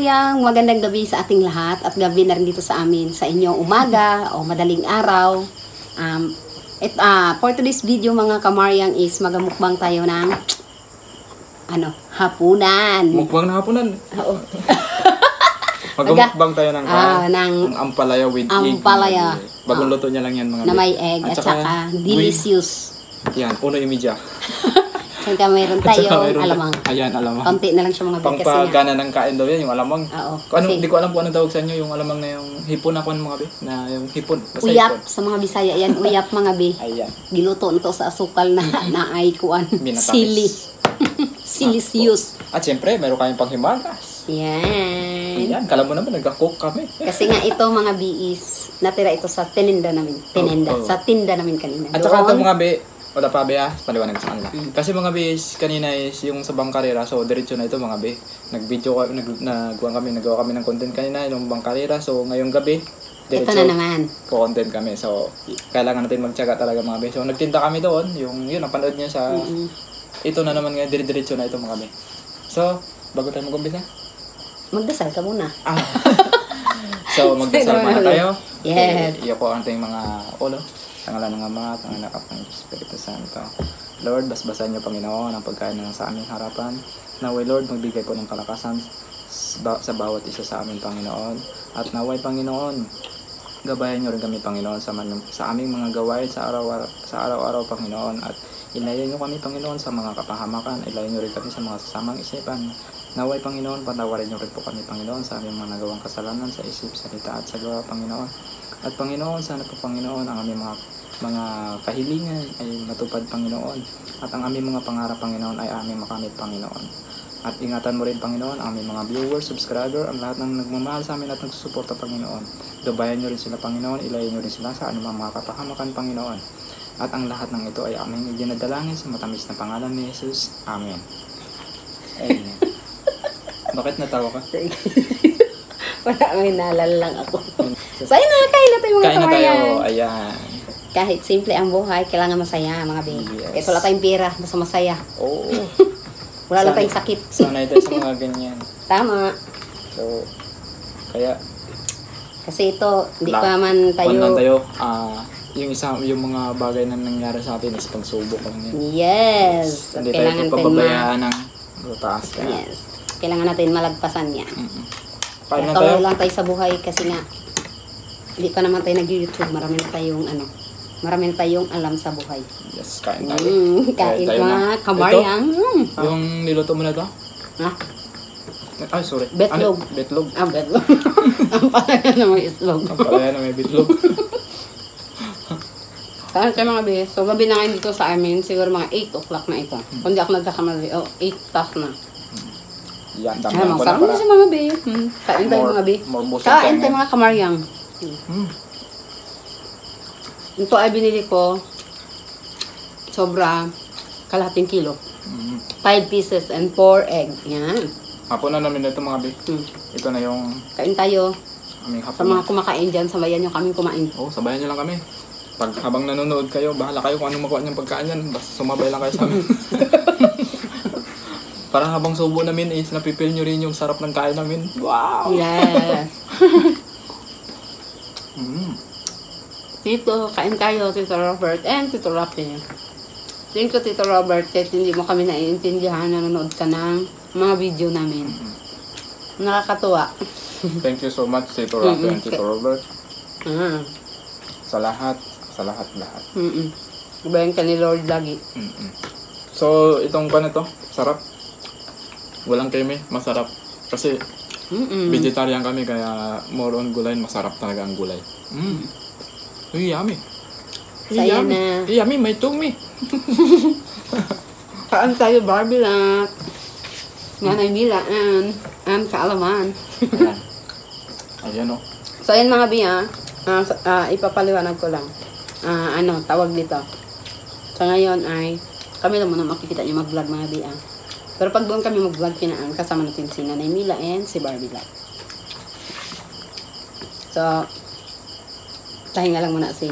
Kamaryang, magandang gabi sa ating lahat at gabi na rin dito sa amin, sa inyo umaga o madaling araw. For today's video mga Kamaryang is magamukbang tayo ng hapunan. Mukbang na hapunan? Oo. Magamukbang tayo ng ampalaya with ampalaya. egg. Bagong luto niya lang yan mga na may egg at saka delicious. Yan, 1.5. Saka mayroon tayong alamang. Ayan, alamang. Konti na lang siya mga big kasi pangpagana ng kain daw yan, yung alamang. Oo. Hindi ko alam kung ano tawag sa inyo, yung alamang na yung hipon ako mga be. Na yung hipon. Basta uyap, hipon. sa mga Bisaya yan, uyap mga be. Ayan. Giluto nito sa asukal na ay kuan. Sili. Silisius. At syempre, meron kayong panghimagas. Yan. Ayan, kala mo naman, nagka-cook kami. Kasi nga ito mga biis, natira ito sa tininda namin. Sa tinda namin kanina. At saka ito mga be, wala pa be paliwanag sa kanila. Kasi mga be, kanina is yung sa Bangkarera, so diretso na ito mga be. Nagawa kami ng content kanina, yung Bangkarera, so ngayong gabi, diretso. Ito na naman. Content kami, so kailangan natin magtiyaga talaga mga be. So nagtinda kami doon, yun, napanood niya sa, ito na naman nga, diretso na ito mga be. So, bago tayo mag-umpisa? Magdasal ka muna. So, magdasal muna tayo. Yes. Iyo ko ang ating mga ulo. Tangalan ng Ama, tangalan ng Espiritu Santo. Lord, basbasan niyo, Panginoon, ang pagkain na sa aming harapan. Naway, Lord, magbigay po ng kalakasan sa bawat isa sa amin, Panginoon. At naway, Panginoon, gabayan niyo rin kami, Panginoon, sa aming mga gawain sa araw-araw, Panginoon. At ilayo niyo kami, Panginoon, sa mga kapahamakan. Ilayo niyo rin kami sa mga sasamang isipan. Naway, Panginoon, patawarin niyo rin po kami, Panginoon, sa aming mga nagawang kasalanan sa isip, salita at sa gawa, Panginoon. At Panginoon, sana po, Panginoon, ang aming mga kahilingan ay matupad, Panginoon. At ang aming mga pangarap, Panginoon, ay aming makamit, Panginoon. At ingatan mo rin, Panginoon, ang aming mga viewers, subscriber, ang lahat ng nagmamahal sa amin at nagsusuporta, Panginoon. Gabayan niyo rin sila, Panginoon, ilayo niyo rin sila sa anumang mga kapahamakan, Panginoon. At ang lahat ng ito ay aming idinadalangin sa matamis na pangalan ni Jesus. Amen. Amen. Bakit natawa ka? Wala, may nalala lang ako. So, ayun na, kain na tayo mga Kain na tayo, Kamaryang. ayan. Kahit simple ang buhay, kailangan masaya mga be. Yes. Kahit wala tayong pera, basta masaya. Oo. Wala lang tayong sakit. Sanay tayo sa mga ganyan. Tama. So, kaya, Kasi ito, hindi pa man tayo... yung mga bagay na nangyari sa atin is pagsubok lang yan. Yes. Hindi Kailangan tayo pababayaan ng taas. Yes. Kailangan natin malagpasan yan. Kain na Tuloy tayo. lang tayo sa buhay kasi nga hindi pa naman tayo nag-YouTube. Marami na tayong alam sa buhay. Yes, kain tayo. Kain tayo mga Kamaryang. Yung niluto mo na ito? Ha? Ay, sorry. Betlog. Betlog. Betlog. Ang palaya na may islog. Ang palaya na may betlog. Saan kayo mga be? So, gabi na ngayon dito sa amin. Siguro mga 8 o'clock na ito. Kung di ako nagkakamali. 8 tas na. Yan, Ay, dami ko masarap na na si mga be. Kain tayo mga be. Kain tayo mga Kamaryang. Ito ay binili ko. Sobra. Kalahating kilo. 5 pieces and 4 egg. Yan. Hapon na namin ito mga be. Ito na yung Kain tayo. aming hapon. Sa mga kumakain dyan, sabayan nyo kaming kumain. Sabayan nyo lang kami. Habang nanonood kayo, bahala kayo kung anong makuha niyang pagkain yan. Basta sumabay lang kayo sa amin. Para habang subo namin is napipil nyo rin yung sarap ng kain namin. Wow! Yes! Tito, kain tayo, Tito Robert and Tito Rafi. Thank you, Tito Robert, kahit hindi mo kami naiintindihan, nanonood ka ng mga video namin. Nakakatuwa. Thank you so much, Tito Rafi and Tito Robert. Sa lahat. Ibayan ka ni Lord lagi. So, itong ito, sarap. Walang keme, masarap. Kasi, vegetarian kami, kaya more on gulay, masarap talaga ang gulay. Uy, yummy. Saya na. Yummy, may tumi. Kaan tayo, Barbie lang. Nanay Milaan. Ang kaalaman. Ayan o. So, ayan mga biya. Ipapaliwanag ko lang. Tawag dito. So, ngayon ay, kami lang muna makikita nyo mag-vlog mga biya. Pero pag doon kami mag-vlog kinaan, kasama natin si Nanay Mila and si Barbie Light. So, pahinga lang muna si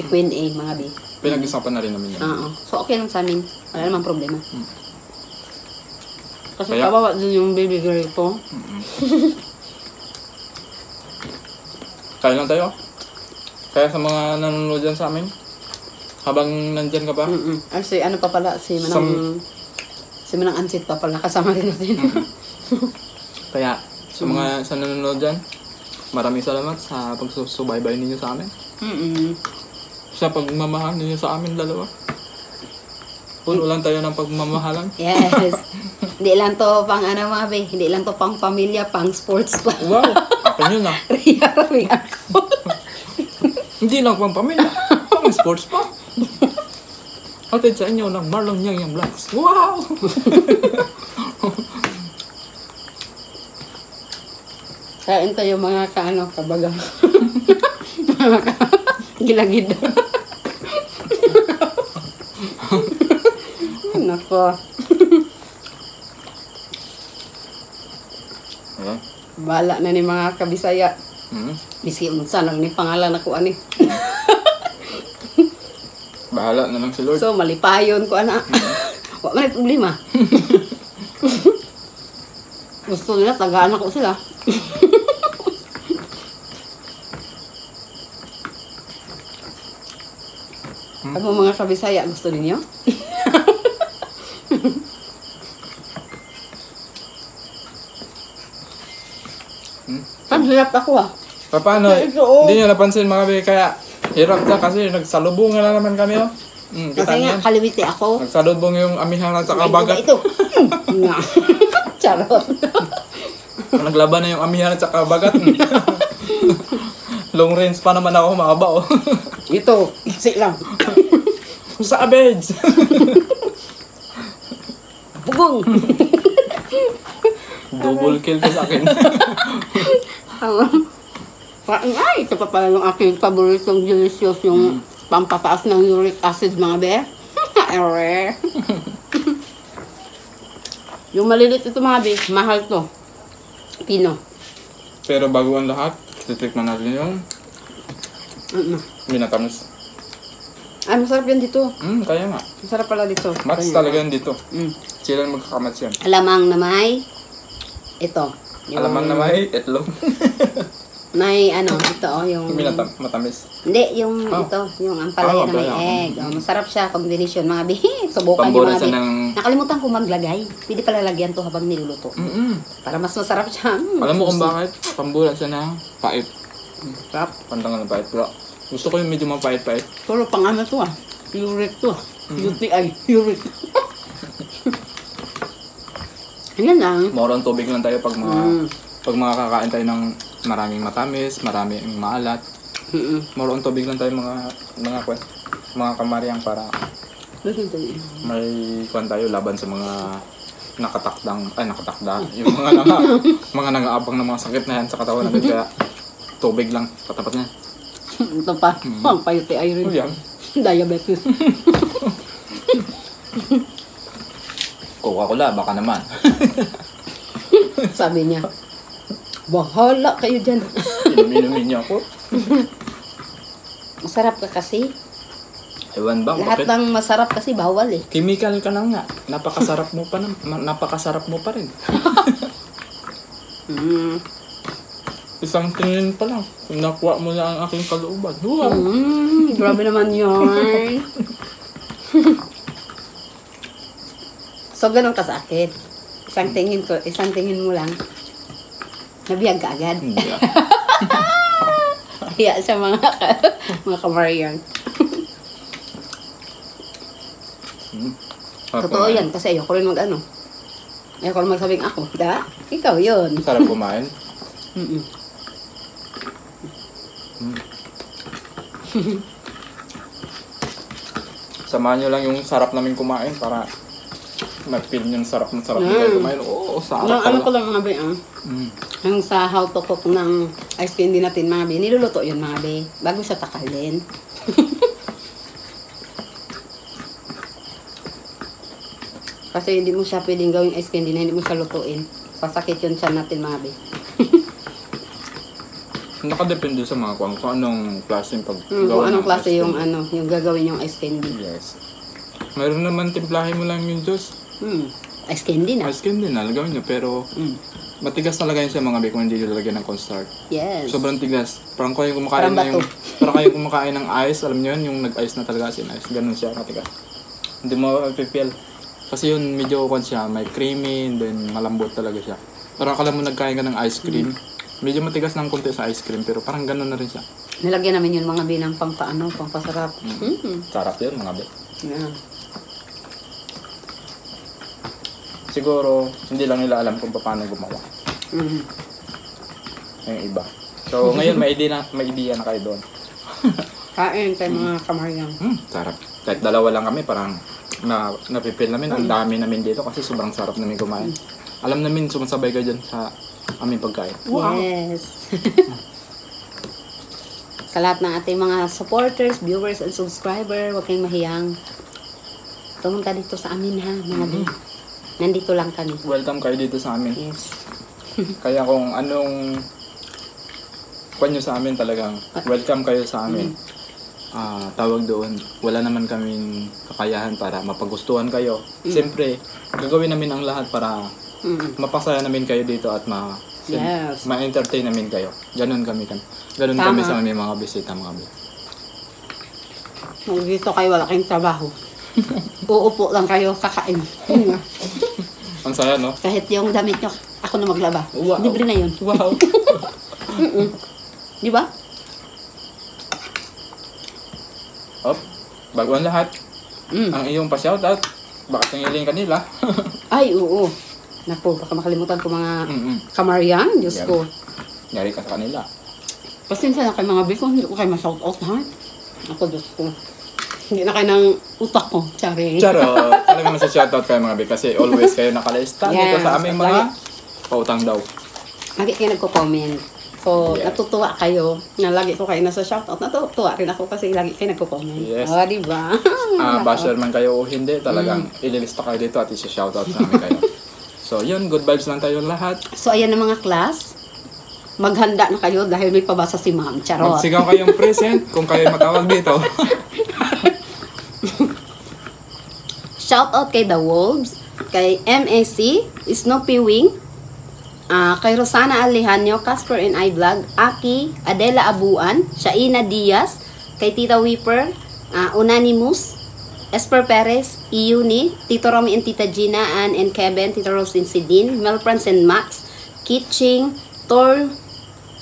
Queen A, mga B. Pinag-isapan na rin namin yan. So, okay lang sa amin. Wala namang problema. Kasi kawawa din yung baby girl ko. Kain lang tayo. Kaya sa mga nanonood dyan sa amin, habang nandyan ka pa, Ay, si ano pa pala, si Manang Ansit pa pala, kasama rin natin. kaya sa mga sa nanonood dyan, maraming salamat sa pagsusubaybay ninyo sa amin. Sa pagmamahal ninyo sa amin dalawa. Puno lang tayo ng pagmamahalan. Yes. Hindi lang to pang ano mga be, hindi lang to pang pamilya, pang sports pa. Wow! Akin yun ah. Ria, ring ako. Hindi lang pang pamilya. Pang sports pa. Atid sa inyo ng Marlon Yang Yang Vlogs. Wow! Kain tayo mga kaano, kabagang. Mga gilagid. Nako. Ayan. Bala na ni mga kabisaya. Biski unsa lang ni pangalan ako ani. Bahala na lang si Lord. So malipayon ko ana. Wa man problema. Gusto nila tagaan ako sila. Ako mga kabisaya, gusto ninyo? Hirap ako ah. Paano? Hindi nyo napansin mga be, kaya hirap na kasi nagsalubungan na naman kami oh. Kita Kasi nga, niyan. kaliwiti ako. Nagsalubong yung amihan at saka Ay, bagat. Ito. Nga. Charot. Naglaban na yung amihan at saka bagat. Long range pa naman ako mahaba oh. Ito. Isi lang. Savage! Bugong. Double kill ka sa akin. Ay, ito pa pala yung aking paboritong delicious, yung pampataas ng uric acid, mga be. Ere. Yung malilit ito, mga be, mahal to. Pino. Pero bago ang lahat, titikman natin yung minatamis. Ay, masarap yan dito. Kaya nga. Masarap pala dito. Mats Kaya. talaga yan dito. Sila magkakamats yan. Alamang na may ito. Alamang na may itlog. May ano, ito oh, yung... Matamis. Hindi, yung ito, yung ampalaya na may egg. Oh, masarap siya, combination, mga bihi. Subukan nyo mga Pamborasa bihi. ng... Nakalimutan ko maglagay. Pwede pala lagyan to habang niluluto. Para mas masarap siya. Alam mo kung bakit? Pambura siya ng pait. Sarap. Pantangan ng pait. Pero gusto ko yung medyo mapait-pait. Pero pang ano to ah. Uric to ah. UTI. Uric. Yan lang. More on tubig lang tayo pag mga kakain tayo ng maraming matamis, maraming maalat. More on tubig lang tayo mga kamaryang para may kuwan tayo laban sa mga nakatakda. Yung mga nang-aabang ng mga sakit na yan sa katawan natin. Kaya tubig lang katapat niya. Ito pa. Pang pa-UTI rin. Oh, yan. Diabetes. Coca-Cola, baka naman. Sabi niya, bahala kayo dyan. Inumin niya ako. Masarap ka kasi. Ewan ba? Lahat Bakit? ng masarap kasi bawal eh. Chemical ka na nga. Napakasarap mo pa rin. Isang tingin pa lang. Nakuha mo na ang aking kalooban. Wow! Grabe naman yun. So, ganun ka sa akin. Isang tingin mo lang. Nabiyag ka agad. Hindi ah. Kaya siya mga kamaryan. Totoo yan, kasi ayoko rin mag-ano. Ayoko rin magsabing ako. Da? Ikaw yun. Sarap kumain. Samahan nyo lang yung sarap namin kumain para mag-feel yung sarap ng sarap nyo kumain. Oo, sarap Ano ko lang mga be, yung sa how to cook ng ice candy natin mga be, niluluto yun mga be, bago siya takalin. Kasi hindi mo siya pwedeng gawing ice candy na hindi mo siya lutuin. Sasakit yun siya natin mga be. Nakadepende sa mga kung anong klase yung paggawa Kung anong ng klase ice yung cream. yung gagawin yung ice candy. Yes. Mayroon naman timplahin mo lang yung juice. Ice candy na. Ice cream din, nalagawin nyo. Pero Matigas talaga yun siya mga bi kung hindi lalagyan ng cornstarch. Yes. Sobrang tigas. Parang kayo kumakain Parang na yung... bato. Parang kayo kumakain ng ice. Alam niyo yun, yung nag-ice na talaga sin ice. Ganun siya katigas. Hindi mo pipil. Kasi yun medyo kwan siya. May creamy, then malambot talaga siya. Parang akala mo nagkain ka ng ice cream. Medyo matigas ng konti sa ice cream. Pero parang ganun na rin siya. Nilagyan namin yun mga binang pampasarap. Sarap yun mga bi. Yeah. Siguro, hindi lang nila alam kung paano gumawa. Yung iba. So, ngayon may idea na kayo doon. Kain tayo mga kamaryan. Sarap. Kahit dalawa lang kami, parang napipil namin. Ang dami namin dito kasi sobrang sarap namin kumain. Alam namin, sumasabay ka dyan sa aming pagkain. Yes. Sa lahat ng ating mga supporters, viewers, and subscriber, huwag kayong mahiyang. Tumunta dito sa amin ha, mga bi. Nandito lang kami. Welcome kayo dito sa amin. Yes. Kaya kung anong kwan nyo sa amin talagang welcome kayo sa amin. Tawag doon, wala naman kaming kakayahan para mapagustuhan kayo. Siyempre, gagawin namin ang lahat para mapasaya namin kayo dito at Yes. ma-entertain namin kayo. Ganon kami Ganon Tama. kami sa aming mga bisita mga bi. Kung dito kayo wala kayong trabaho, uupo lang kayo kakain. Ang saya, no? Kahit yung damit nyo, ako na maglaba. Wow. Libre na yun. Wow! Di ba? Op, bago ang lahat, ang iyong pa-shoutout, baka singiling kanila. Ay, oo. Naku, baka makalimutan ko mga kamaryan. Diyos Yan. ko. Yari ka sa kanila. Pasensya na kayo mga biko, hindi ko kayo ma-shoutout ha. Ako, Diyos ko. Hindi na kayo ng utak ko. Tsari. Charo, talagang nasa shoutout kayo mga bi kasi always kayo nakalista dito Yes, sa aming mga pautang daw. Lagi kayo nagko-comment. So, Yeah. natutuwa kayo na lagi ko kayo nasa shoutout. Natutuwa rin ako kasi lagi kayo nagko-comment. Yes. Oh, di ba? Basher man kayo o hindi, talagang ililista kayo dito at isa-shoutout namin kayo. So, yun, good vibes lang tayo lahat. So, ayan na mga class. Maghanda na kayo dahil may pabasa si ma'am. Charot. Magsigaw kayong present kung kayo matawag dito. Shoutout kay The Wolves, kay MAC, Snoopy Wing, kay Rosana Alejandro, Casper and I Vlog, Aki, Adela Abuan, Shaina Diaz, kay Tita Weeper, Unanimous, Esper Perez, Iuni, Tito Romy and Tita Gina, Ann and Kevin, Tita Rose and Sidin, Melfrance and Max, Kitching, Tor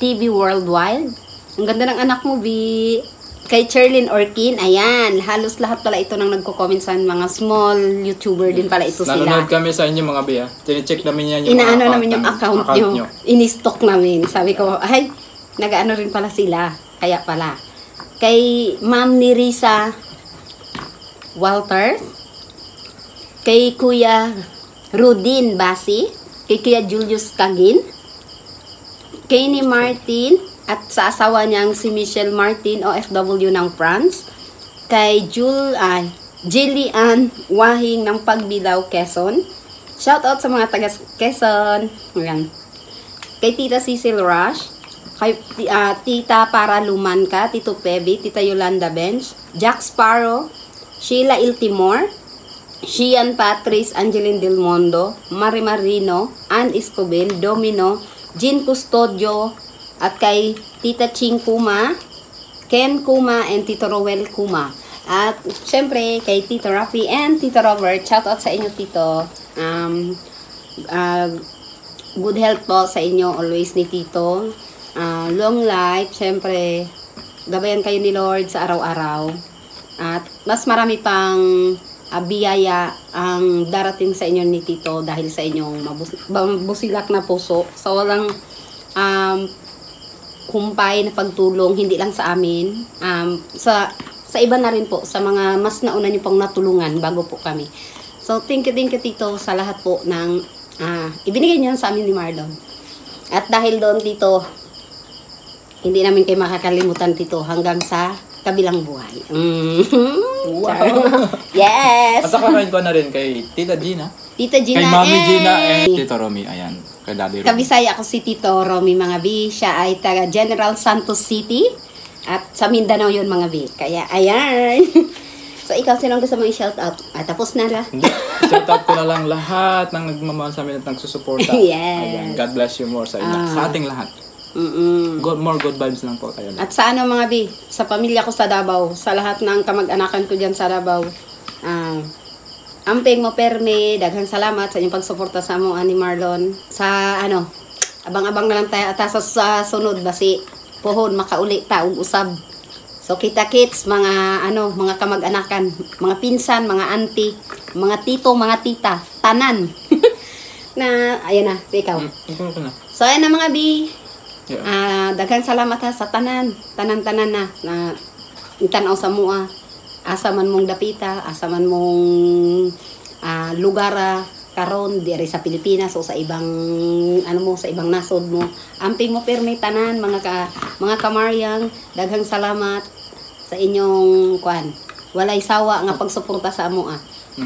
TV Worldwide. Ang ganda ng anak mo, Bi. Kay Cherlyn Orkin, ayan, halos lahat pala ito nang nagko-comment sa mga small YouTuber din pala ito sila. Nanonood kami sa inyo mga biya. Tine-check namin yan yung Inaano mga namin yung account nyo. Ini-stock namin. Sabi ko, ay, nag-ano rin pala sila. Kaya pala. Kay Ma'am Nirisa Walters, kay Kuya Rudin Basi, kay Kuya Julius Kagin, kay ni Martin, at sa asawa niyang si Michelle Martin, OFW ng France, kay Jillian Wahing ng Pagbilao, Quezon. Shoutout sa mga taga Quezon. Ayan. Kay Tita Cecil Rush, kay Tita Para Lumanka, Tito Pebi, Tita Yolanda Bench, Jack Sparrow, Sheila Iltimor, Shian Patrice, Angeline Del Mondo, Mari Marino, Ann Escoben, Domino, Jean Custodio, at kay Tita Ching Kuma, Ken Kuma, and Tito Rowel Kuma. At syempre kay Tito Rafi and Tito Robert, shoutout sa inyo, Tito. Good health po sa inyo always ni Tito. Long life, syempre gabayan kayo ni Lord sa araw-araw. At mas marami pang biyaya ang darating sa inyo ni Tito dahil sa inyong mabusilak na puso. So walang kumpay na pagtulong, hindi lang sa amin, sa iba na rin po, sa mga mas nauna nyo pang natulungan bago po kami. So, thank you Tito sa lahat po ng ibinigay nyo sa amin ni Marlon. At dahil doon, Tito, hindi namin kayo makakalimutan, Tito, hanggang sa kabilang buhay. Wow! Yes! At saka kain ko na rin kay Tita Gina. Tita Gina, Kay Mami Gina and Tito Romy. Ayan. Kay Daddy Romy. Kabisaya ako si Tito Romy, mga bi. Siya ay taga General Santos City. At sa Mindanao yun, mga bi. Kaya, ayan. So, ikaw, sinong gusto mo i-shout out? Tapos na la. Hindi. Shoutout ko na lang lahat ng nagmamahal sa amin at nagsusuporta. Yes. Ayan. God bless you more sa inyo. Sa ating lahat. More good vibes lang po kayo. At sa ano mga bi, sa pamilya ko sa Davao, sa lahat ng kamag-anakan ko dyan sa Davao, amping mo permi, daghang salamat sa inyong pagsuporta sa mo ni Marlon. Sa ano, abang-abang na lang tayo at sa sunod basi pohon makauli ta og usab. So kita-kits mga ano, mga kamag-anakan, mga pinsan, mga auntie, mga tito, mga tita, tanan. Na ayan na, si ikaw. Ikaw ko na. So ayan na mga bi. Yeah. Daghang salamat ha sa tanan na itanaw sa mua. Asa man mong dapita, asa man mong lugar karon diri sa Pilipinas o sa ibang ano mo, sa ibang nasod mo. Amping mo permi tanan mga kamaryang, daghang salamat sa inyong kwan. Walay sawa nga pagsuporta sa amo.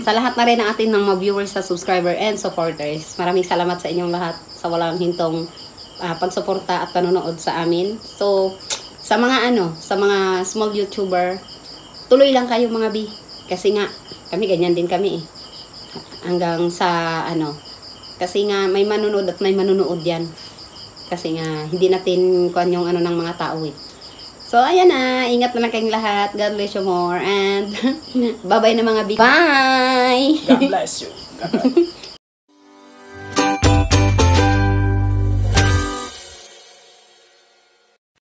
Sa lahat na rin ng ating mga viewers, sa subscriber and supporters. Maraming salamat sa inyong lahat sa walang hintong pagsuporta at panonood sa amin. So, sa mga sa mga small YouTuber, tuloy lang kayo mga bi. Kasi nga, kami ganyan din kami eh. Hanggang sa kasi nga may manunood at may manunood yan. Kasi nga, hindi natin kuan yung ng mga tao eh. So, ayan na. Ingat na lang kayong lahat. God bless you more. And, bye-bye na mga bi. Bye! God bless you. God bless.